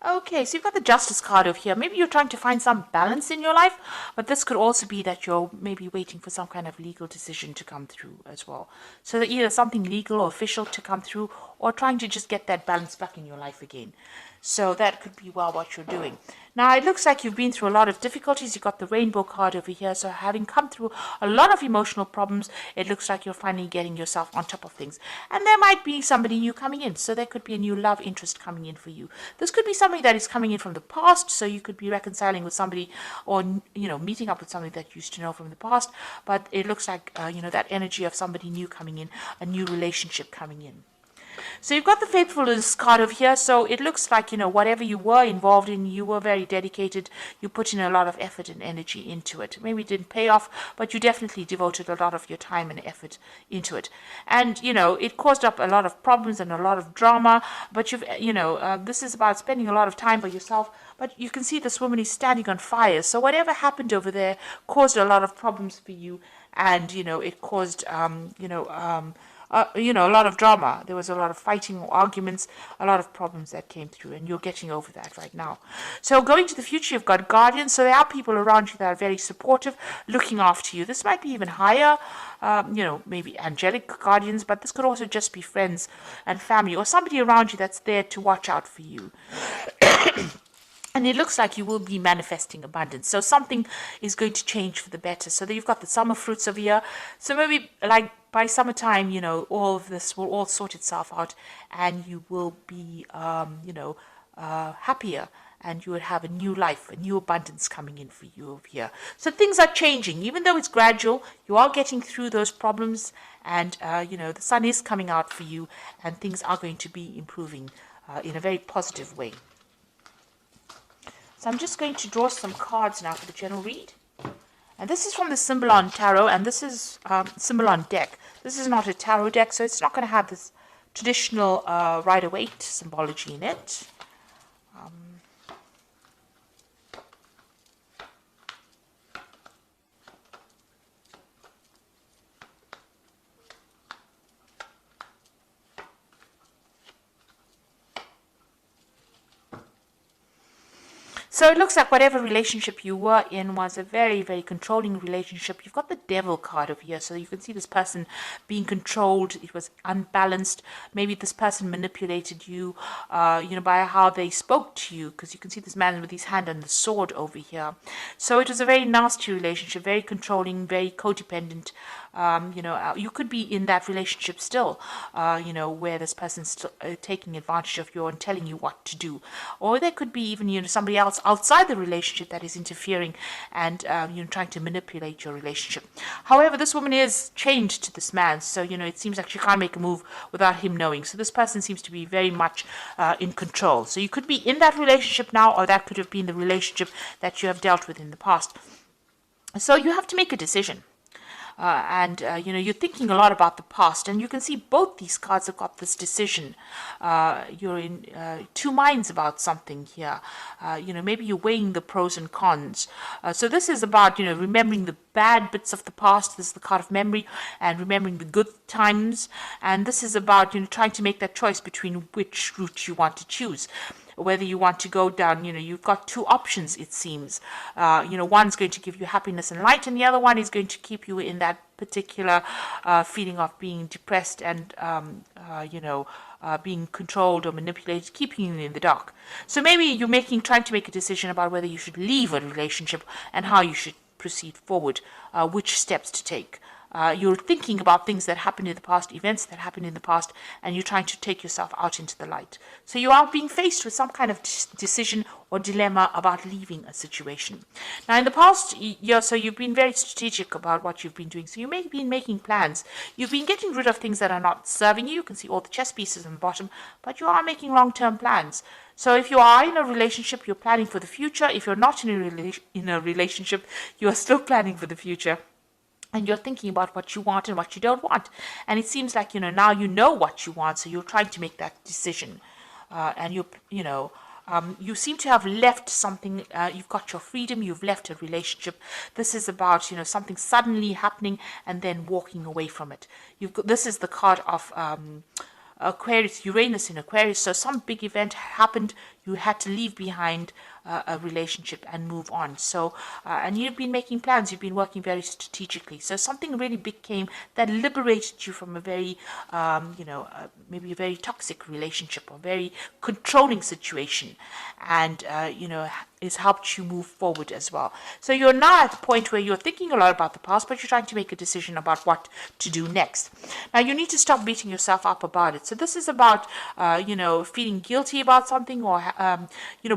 Okay, so you've got the Justice card over here. Maybe you're trying to find some balance in your life, but this could also be that you're maybe waiting for some kind of legal decision to come through as well. So that either something legal or official to come through, or trying to just get that balance back in your life again. So that could be well what you're doing. Now it looks like you've been through a lot of difficulties. You've got the rainbow card over here. So having come through a lot of emotional problems, it looks like you're finally getting yourself on top of things. And there might be somebody new coming in. So there could be a new love interest coming in for you. This could be somebody that is coming in from the past. So you could be reconciling with somebody, or, meeting up with somebody that you used to know from the past. But it looks like, that energy of somebody new coming in, a new relationship coming in. So you've got the faithfulness card over here. So it looks like, whatever you were involved in, you were very dedicated. You put in a lot of effort and energy into it. Maybe it didn't pay off, but you definitely devoted a lot of your time and effort into it. And, it caused up a lot of problems and a lot of drama. But this is about spending a lot of time by yourself. But you can see this woman is standing on fire. So whatever happened over there caused a lot of problems for you. And, it caused, a lot of drama. There was a lot of fighting, arguments, a lot of problems that came through, and you're getting over that right now. So going to the future, you've got guardians. So there are people around you that are very supportive, looking after you. This might be even higher, maybe angelic guardians, but this could also just be friends and family, or somebody around you that's there to watch out for you. And it looks like you will be manifesting abundance. So something is going to change for the better. So that you've got the summer fruits over here. So maybe like by summertime, all of this will all sort itself out, and you will be, happier, and you will have a new life, a new abundance coming in for you over here. So things are changing, even though it's gradual. You are getting through those problems, and the sun is coming out for you, and things are going to be improving in a very positive way. So I'm just going to draw some cards now for the general read. And this is from the Symbolon Tarot, and this is Symbolon deck. This is not a tarot deck, so it's not going to have this traditional Rider-Waite symbology in it. So it looks like whatever relationship you were in was a very, very controlling relationship. You've got the Devil card over here, so you can see this person being controlled. It was unbalanced. Maybe this person manipulated you, by how they spoke to you, because you can see this man with his hand on the sword over here. So it was a very nasty relationship, very controlling, very codependent. You could be in that relationship still, where this person's still taking advantage of you and telling you what to do. Or there could be even, somebody else outside the relationship that is interfering and, trying to manipulate your relationship. However, this woman is chained to this man, so, it seems like she can't make a move without him knowing. So this person seems to be very much in control. So you could be in that relationship now, or that could have been the relationship that you have dealt with in the past. So you have to make a decision. You're thinking a lot about the past, and you can see both these cards have got this decision. You're in two minds about something here. Maybe you're weighing the pros and cons. So this is about, remembering the bad bits of the past. This is the card of memory, and remembering the good times. And this is about, trying to make that choice between which route you want to choose. Whether you want to go down, you've got two options, it seems. One's going to give you happiness and light, and the other one is going to keep you in that particular feeling of being depressed and, being controlled or manipulated, keeping you in the dark. So maybe you're trying to make a decision about whether you should leave a relationship and how you should proceed forward, which steps to take. You're thinking about things that happened in the past, events that happened in the past, and you're trying to take yourself out into the light. So you are being faced with some kind of decision or dilemma about leaving a situation. Now, in the past year, so you've been very strategic about what you've been doing. So you may have been making plans. You've been getting rid of things that are not serving you. You can see all the chess pieces on the bottom, but you are making long-term plans. So if you are in a relationship, you're planning for the future. If you're not in a relationship, you are still planning for the future. And you're thinking about what you want and what you don't want. And it seems like, now you know what you want, so you're trying to make that decision. You seem to have left something. You've got your freedom, you've left a relationship. This is about, something suddenly happening and then walking away from it. This is the card of Aquarius, Uranus in Aquarius. So some big event happened. You had to leave behind a relationship and move on. So, and you've been making plans. You've been working very strategically. So something really big came that liberated you from a very, maybe a very toxic relationship or very controlling situation, and has helped you move forward as well. So you're now at the point where you're thinking a lot about the past, but you're trying to make a decision about what to do next. Now you need to stop beating yourself up about it. So this is about, feeling guilty about something, or,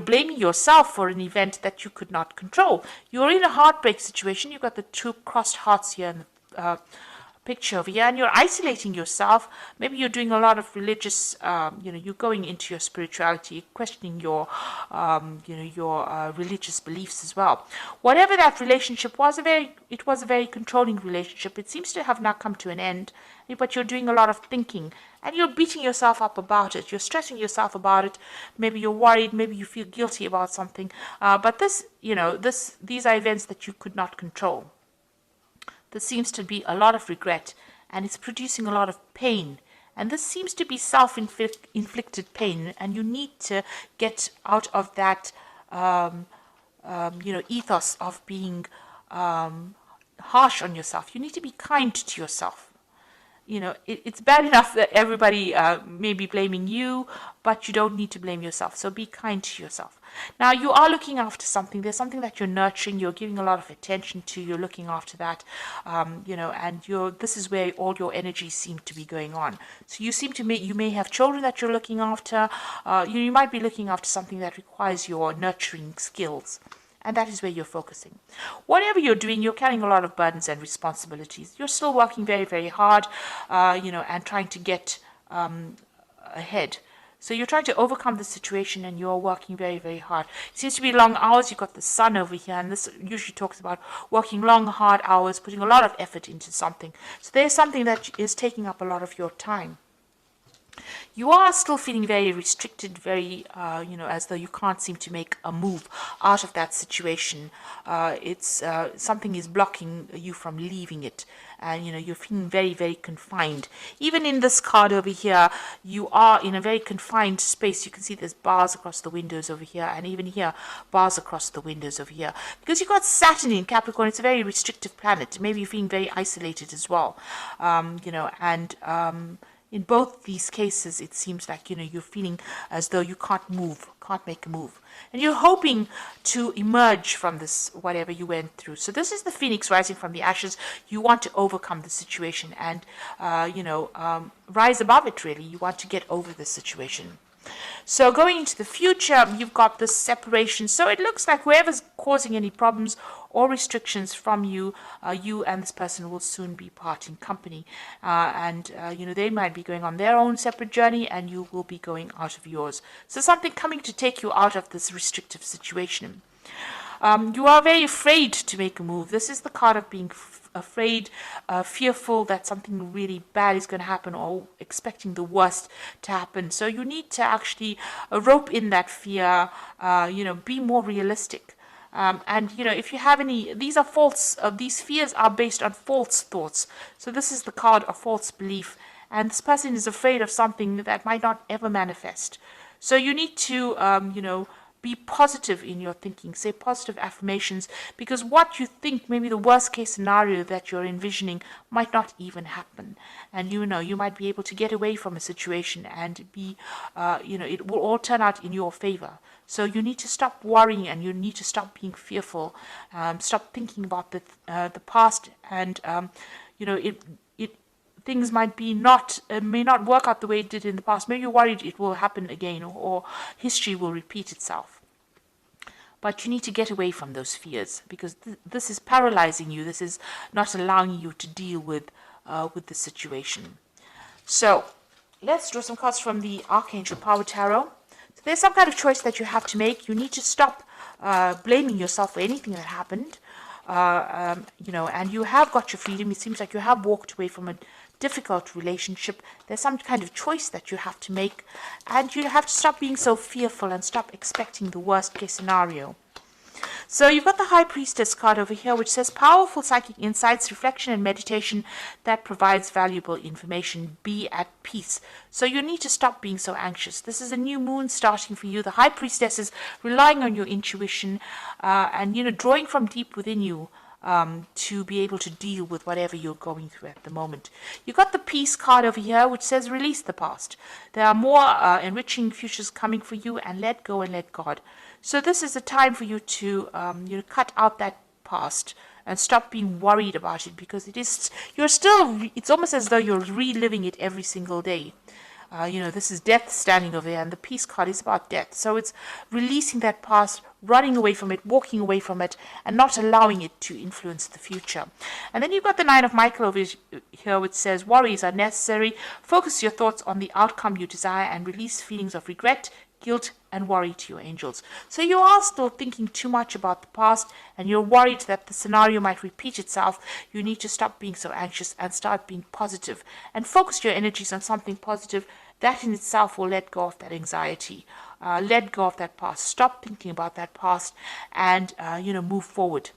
blaming yourself for an event that you could not control. You're in a heartbreak situation. You've got the two crossed hearts here in the picture over here, and you're isolating yourself. Maybe you're doing a lot of religious, you're going into your spirituality, questioning your religious beliefs as well. Whatever that relationship was, it was a very controlling relationship. It seems to have now come to an end, but you're doing a lot of thinking, and you're beating yourself up about it. You're stressing yourself about it. Maybe you're worried. Maybe you feel guilty about something. But these are events that you could not control. There seems to be a lot of regret, and it's producing a lot of pain. And this seems to be self-inflicted pain, and you need to get out of that, ethos of being harsh on yourself. You need to be kind to yourself. It's bad enough that everybody may be blaming you, but you don't need to blame yourself. So be kind to yourself. Now, you are looking after something. There's something that you're nurturing. You're giving a lot of attention to. You're looking after that, and this is where all your energies seem to be going on. So you may have children that you're looking after. You might be looking after something that requires your nurturing skills. And that is where you're focusing. Whatever you're doing, you're carrying a lot of burdens and responsibilities. You're still working very, very hard, and trying to get ahead. So you're trying to overcome the situation, and you're working very, very hard. It seems to be long hours. You've got the sun over here, and this usually talks about working long, hard hours, putting a lot of effort into something. So there's something that is taking up a lot of your time. You are still feeling very restricted, very, as though you can't seem to make a move out of that situation. Something is blocking you from leaving it. And, you're feeling very, very confined. Even in this card over here, you are in a very confined space. You can see there's bars across the windows over here. And even here, bars across the windows over here. Because you've got Saturn in Capricorn. It's a very restrictive planet. Maybe you're feeling very isolated as well. In both these cases, it seems like, you're feeling as though you can't make a move. And you're hoping to emerge from this, whatever you went through. So this is the phoenix rising from the ashes. You want to overcome the situation and, rise above it, really. You want to get over the situation. So going into the future, you've got this separation. So it looks like whoever's causing any problems or restrictions from you, you and this person will soon be parting company. They might be going on their own separate journey, and you will be going out of yours. So something coming to take you out of this restrictive situation. You are very afraid to make a move. This is the card of being afraid, fearful that something really bad is going to happen, or expecting the worst to happen. So you need to actually rope in that fear, be more realistic. If you have any, these are false, these fears are based on false thoughts. So this is the card of false belief. And this person is afraid of something that might not ever manifest. So you need to, be positive in your thinking, say positive affirmations, because what you think, maybe the worst case scenario that you're envisioning, might not even happen. And you might be able to get away from a situation and be, it will all turn out in your favor. So you need to stop worrying, and you need to stop being fearful, stop thinking about the past, and, things may not work out the way it did in the past. Maybe you're worried it will happen again, or history will repeat itself. But you need to get away from those fears, because this is paralyzing you. This is not allowing you to deal with the situation. So let's draw some cards from the Archangel Power Tarot. So there's some kind of choice that you have to make. You need to stop blaming yourself for anything that happened. And you have got your freedom. It seems like you have walked away from a difficult relationship. There's some kind of choice that you have to make, and you have to stop being so fearful and stop expecting the worst case scenario. So you've got the High Priestess card over here, which says powerful psychic insights, reflection, and meditation that provides valuable information. Be at peace. So you need to stop being so anxious. This is a new moon starting for you. The High Priestess is relying on your intuition and, drawing from deep within you to be able to deal with whatever you're going through at the moment. You've got the Peace card over here, which says release the past. There are more enriching futures coming for you, and let go and let God. So this is a time for you to cut out that past and stop being worried about it, because it's almost as though you're reliving it every single day. This is death standing over there, and the Peace card is about death. So it's releasing that past, running away from it, walking away from it, and not allowing it to influence the future. And then you've got the Nine of Michael over here, which says worries are necessary. Focus your thoughts on the outcome you desire and release feelings of regret, guilt, and worry to your angels. So you are still thinking too much about the past, and you're worried that the scenario might repeat itself. You need to stop being so anxious and start being positive and focus your energies on something positive. That in itself will let go of that anxiety, let go of that past, stop thinking about that past, and move forward.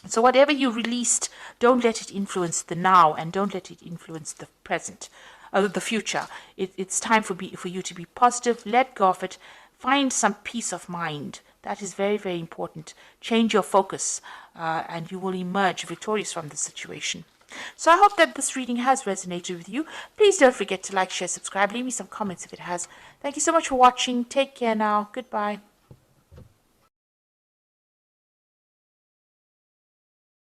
So whatever you released, don't let it influence the now, and don't let it influence the present, the future. It's time for you to be positive. Let go of it. Find some peace of mind. That is very, very important. Change your focus, and you will emerge victorious from the situation. So I hope that this reading has resonated with you. Please don't forget to like, share, subscribe. Leave me some comments if it has. Thank you so much for watching. Take care now. Goodbye.